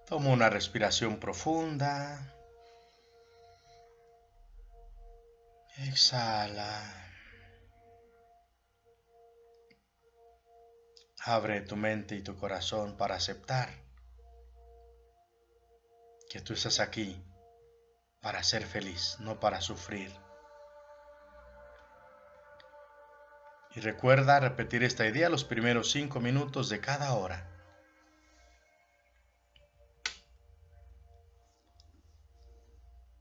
Toma una respiración profunda. Exhala. Abre tu mente y tu corazón para aceptar que tú estás aquí para ser feliz, no para sufrir. Y recuerda repetir esta idea los primeros 5 minutos de cada hora.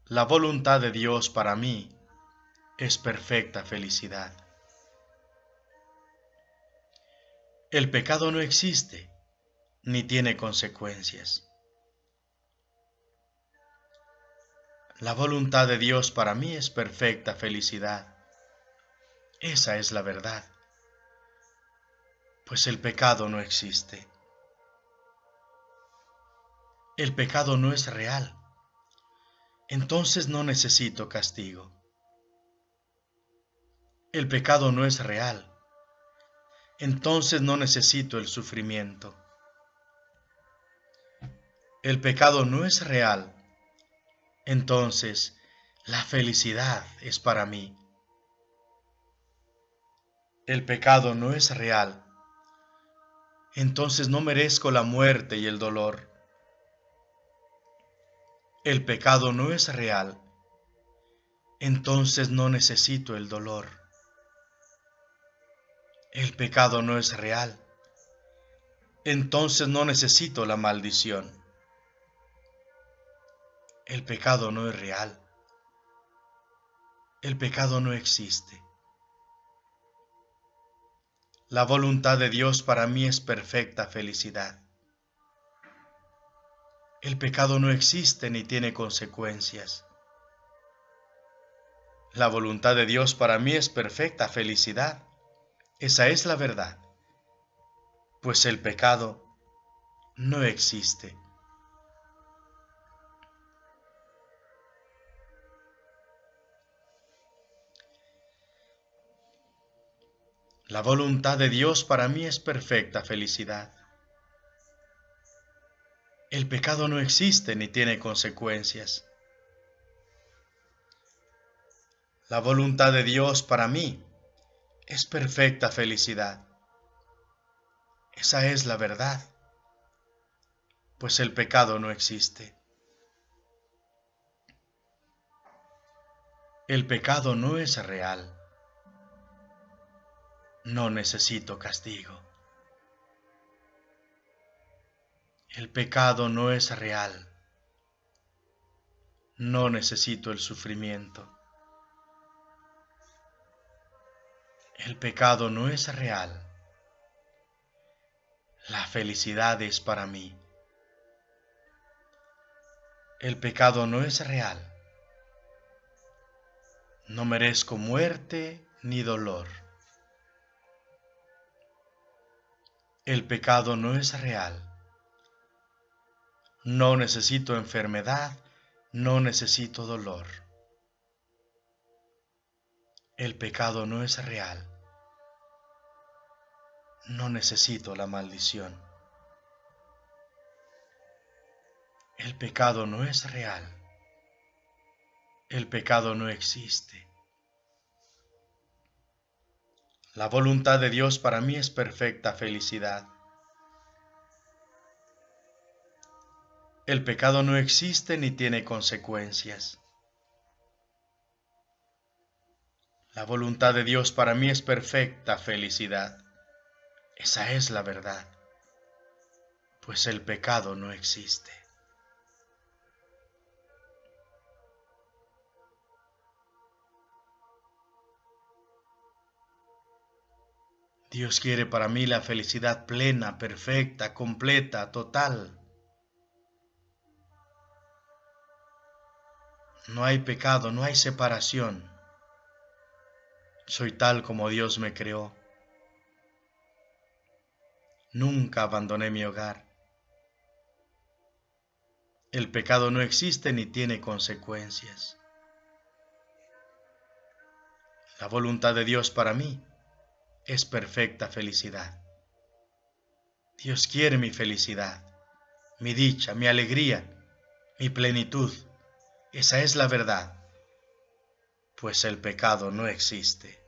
La voluntad de Dios para mí es perfecta felicidad. El pecado no existe ni tiene consecuencias. La voluntad de Dios para mí es perfecta felicidad. Esa es la verdad, pues el pecado no existe. El pecado no es real, entonces no necesito castigo. El pecado no es real, entonces no necesito el sufrimiento. El pecado no es real, entonces la felicidad es para mí. El pecado no es real, entonces no merezco la muerte y el dolor. El pecado no es real, entonces no necesito el dolor. El pecado no es real, entonces no necesito la maldición. El pecado no es real, el pecado no existe. La voluntad de Dios para mí es perfecta felicidad. El pecado no existe ni tiene consecuencias. La voluntad de Dios para mí es perfecta felicidad. Esa es la verdad, pues el pecado no existe. La voluntad de Dios para mí es perfecta felicidad. El pecado no existe ni tiene consecuencias. La voluntad de Dios para mí es perfecta felicidad. Esa es la verdad, pues el pecado no existe. El pecado no es real. No necesito castigo. El pecado no es real. No necesito el sufrimiento. El pecado no es real. La felicidad es para mí. El pecado no es real. No merezco muerte ni dolor. El pecado no es real. No necesito enfermedad, no necesito dolor. El pecado no es real. No necesito la maldición. El pecado no es real. El pecado no existe. La voluntad de Dios para mí es perfecta felicidad. El pecado no existe ni tiene consecuencias. La voluntad de Dios para mí es perfecta felicidad. Esa es la verdad, pues el pecado no existe. Dios quiere para mí la felicidad plena, perfecta, completa, total. No hay pecado, no hay separación. Soy tal como Dios me creó. Nunca abandoné mi hogar. El pecado no existe ni tiene consecuencias. La voluntad de Dios para mí es perfecta felicidad. Dios quiere mi felicidad. mi dicha, mi alegría, mi plenitud. Esa es la verdad, pues el pecado no existe.